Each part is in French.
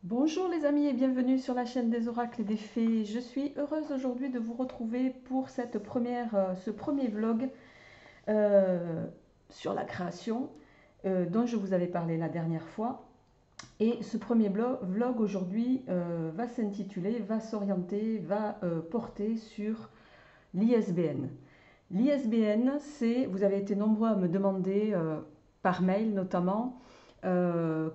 Bonjour les amis et bienvenue sur la chaîne des oracles et des fées. Je suis heureuse aujourd'hui de vous retrouver pour ce premier vlog euh, sur la création dont je vous avais parlé la dernière fois. Et ce premier vlog aujourd'hui va s'intituler, va s'orienter, va porter sur l'ISBN. L'ISBN, vous avez été nombreux à me demander par mail notamment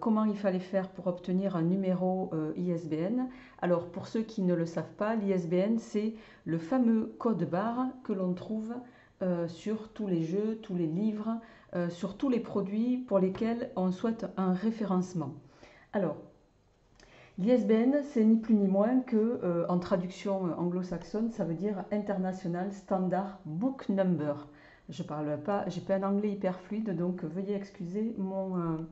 comment il fallait faire pour obtenir un numéro ISBN. Alors pour ceux qui ne le savent pas, l'ISBN c'est le fameux code barre que l'on trouve sur tous les jeux, tous les livres, sur tous les produits pour lesquels on souhaite un référencement. Alors, l'ISBN, c'est ni plus ni moins que, en traduction anglo-saxonne, ça veut dire International Standard Book Number. Je parle pas, j'ai pas un anglais hyper fluide, donc veuillez excuser mon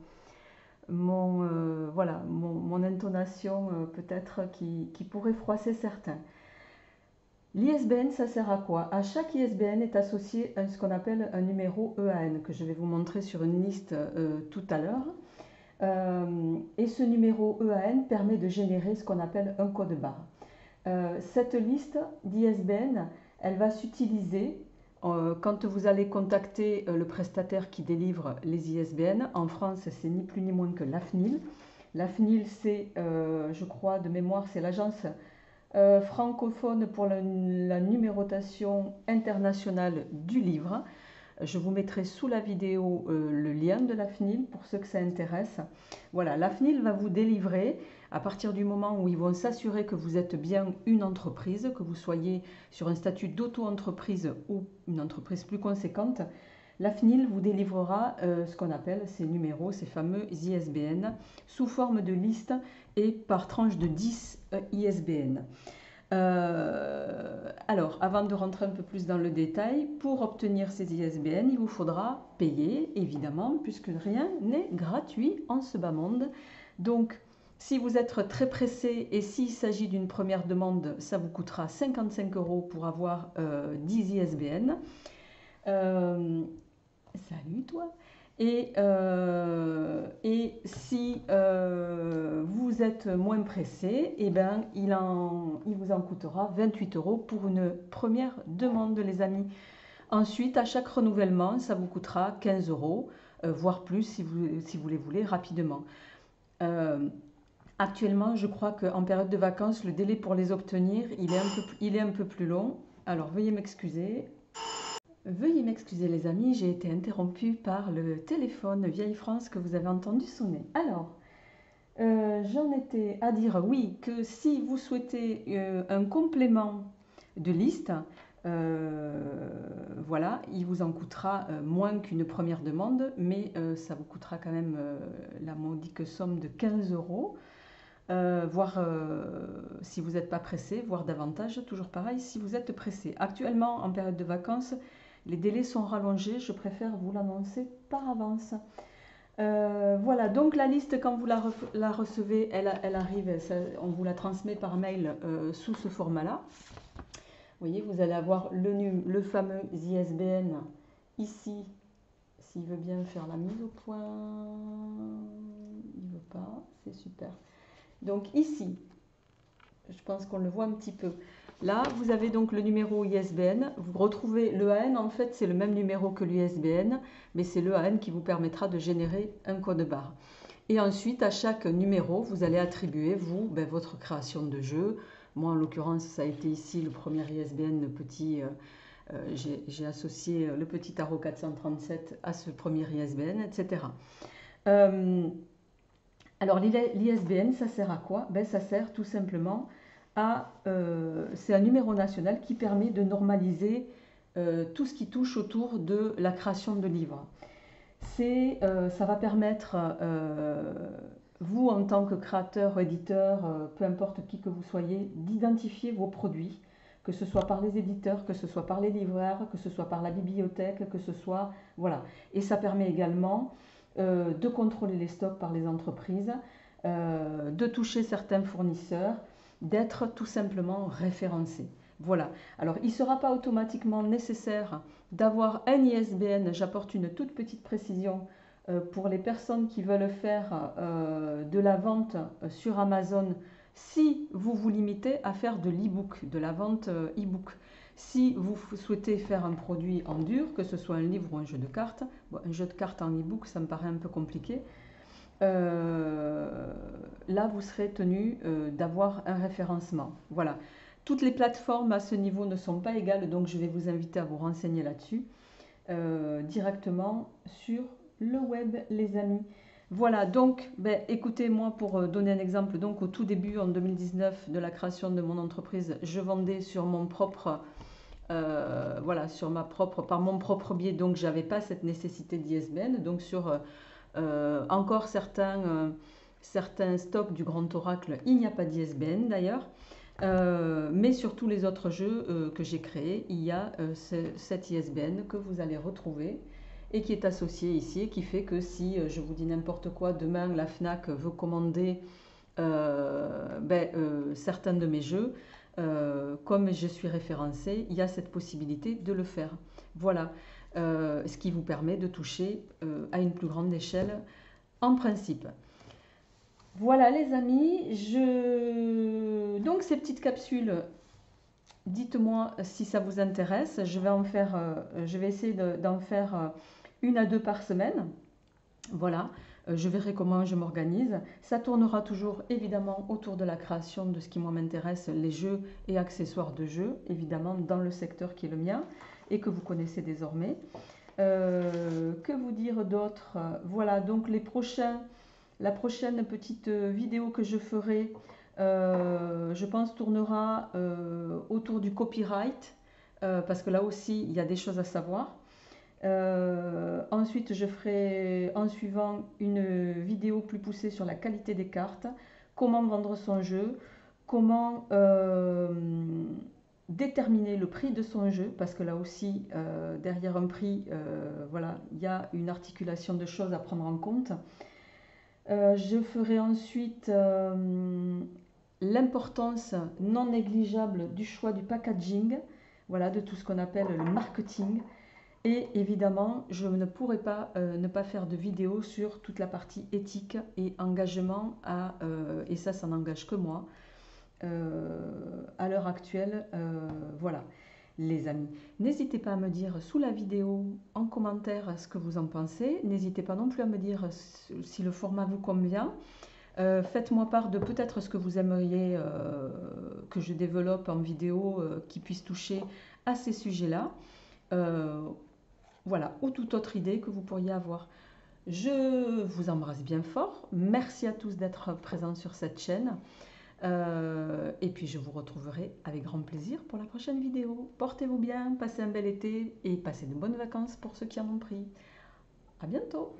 intonation peut-être qui pourrait froisser certains. L'ISBN, ça sert à quoi? À chaque ISBN est associé ce qu'on appelle un numéro EAN, que je vais vous montrer sur une liste tout à l'heure. Et ce numéro EAN permet de générer ce qu'on appelle un code barre. Cette liste d'ISBN, elle va s'utiliser quand vous allez contacter le prestataire qui délivre les ISBN. En France, c'est ni plus ni moins que l'AFNIL. L'AFNIL, c'est, je crois, de mémoire, c'est l'agence francophone pour la numérotation internationale du livre. Je vous mettrai sous la vidéo le lien de l'AFNIL pour ceux que ça intéresse. Voilà, l'AFNIL va vous délivrer à partir du moment où ils vont s'assurer que vous êtes bien une entreprise, que vous soyez sur un statut d'auto-entreprise ou une entreprise plus conséquente. L'AFNIL vous délivrera ce qu'on appelle ces numéros, ces fameux ISBN, sous forme de liste et par tranche de 10 ISBN. Alors, avant de rentrer un peu plus dans le détail, pour obtenir ces ISBN, il vous faudra payer, évidemment, puisque rien n'est gratuit en ce bas monde. Donc, si vous êtes très pressé et s'il s'agit d'une première demande, ça vous coûtera 55 € pour avoir 10 ISBN. Salut toi. Et si vous êtes moins pressé, eh ben, il vous en coûtera 28 € pour une première demande, les amis. Ensuite, à chaque renouvellement, ça vous coûtera 15 €, voire plus si vous les voulez rapidement. Euh, Actuellement, je crois qu'en période de vacances, le délai pour les obtenir, il est un peu plus long. Alors, veuillez m'excuser. Veuillez m'excuser les amis, j'ai été interrompue par le téléphone Vieille France que vous avez entendu sonner. Alors, j'en étais à dire oui que si vous souhaitez un complément de liste, voilà, il vous en coûtera moins qu'une première demande, mais ça vous coûtera quand même la modique somme de 15 €. Voire si vous n'êtes pas pressé, voire davantage, toujours pareil si vous êtes pressé. Actuellement, en période de vacances, les délais sont rallongés, je préfère vous l'annoncer par avance. Voilà, donc la liste, quand vous la recevez, elle arrive, on vous la transmet par mail sous ce format-là. Vous voyez, vous allez avoir le fameux ISBN ici, s'il veut bien faire la mise au point. Il ne veut pas, c'est super. Donc ici, je pense qu'on le voit un petit peu. Là, vous avez donc le numéro ISBN. Vous retrouvez l'EAN, en fait, c'est le même numéro que l'ISBN, mais c'est l'EAN qui vous permettra de générer un code barre. Et ensuite, à chaque numéro, vous allez attribuer, vous, votre création de jeu. Moi, en l'occurrence, ça a été ici le premier ISBN, le petit... j'ai associé le petit tarot 437 à ce premier ISBN, etc. Alors l'ISBN, ça sert à quoi? Ça sert tout simplement à... c'est un numéro national qui permet de normaliser tout ce qui touche autour de la création de livres. Ça va permettre, vous en tant que créateur, éditeur, peu importe qui que vous soyez, d'identifier vos produits, que ce soit par les éditeurs, que ce soit par les libraires, que ce soit par la bibliothèque, que ce soit... Voilà. Et ça permet également de contrôler les stocks par les entreprises, de toucher certains fournisseurs, d'être tout simplement référencé. Voilà. Alors, il ne sera pas automatiquement nécessaire d'avoir un ISBN. J'apporte une toute petite précision pour les personnes qui veulent faire de la vente sur Amazon, si vous vous limitez à faire de l'e-book, de la vente e-book. Si vous souhaitez faire un produit en dur, que ce soit un livre ou un jeu de cartes, bon, un jeu de cartes en e-book, ça me paraît un peu compliqué. Là, vous serez tenu d'avoir un référencement. Voilà. Toutes les plateformes à ce niveau ne sont pas égales, donc je vais vous inviter à vous renseigner là-dessus directement sur le web, les amis. Voilà, donc, écoutez, moi, pour donner un exemple, donc au tout début, en 2019, de la création de mon entreprise, je vendais sur mon propre, voilà, par mon propre biais, donc j'avais pas cette nécessité d'ISBN, donc sur encore certains stocks du Grand Oracle, il n'y a pas d'ISBN d'ailleurs. Mais sur tous les autres jeux que j'ai créés, il y a cet ISBN que vous allez retrouver et qui est associé ici et qui fait que si je vous dis n'importe quoi, demain la FNAC veut commander certains de mes jeux, comme je suis référencée, il y a cette possibilité de le faire. Voilà, ce qui vous permet de toucher à une plus grande échelle en principe. Voilà les amis, donc ces petites capsules, dites-moi si ça vous intéresse. Je vais essayer d'en faire 1 à 2 par semaine. Voilà, je verrai comment je m'organise. Ça tournera toujours évidemment autour de la création de ce qui moi m'intéresse, les jeux et accessoires de jeux, évidemment dans le secteur qui est le mien et que vous connaissez désormais. Que vous dire d'autre? Voilà, donc la prochaine petite vidéo que je ferai, je pense, tournera autour du copyright, parce que là aussi, il y a des choses à savoir. Ensuite, je ferai en suivant une vidéo plus poussée sur la qualité des cartes, comment vendre son jeu, comment déterminer le prix de son jeu, parce que là aussi, derrière un prix, voilà, il y a une articulation de choses à prendre en compte. Je ferai ensuite l'importance non négligeable du choix du packaging, voilà, de tout ce qu'on appelle le marketing. Et évidemment, je ne pourrai pas ne pas faire de vidéo sur toute la partie éthique et engagement, et ça n'engage que moi, à l'heure actuelle. Voilà, les amis. N'hésitez pas à me dire sous la vidéo, en commentaire, ce que vous en pensez. N'hésitez pas non plus à me dire si le format vous convient. Faites-moi part de peut-être ce que vous aimeriez que je développe en vidéo qui puisse toucher à ces sujets-là. Voilà, ou toute autre idée que vous pourriez avoir. Je vous embrasse bien fort. Merci à tous d'être présents sur cette chaîne. Et puis je vous retrouverai avec grand plaisir pour la prochaine vidéo. Portez-vous bien, passez un bel été et passez de bonnes vacances pour ceux qui en ont pris. À bientôt!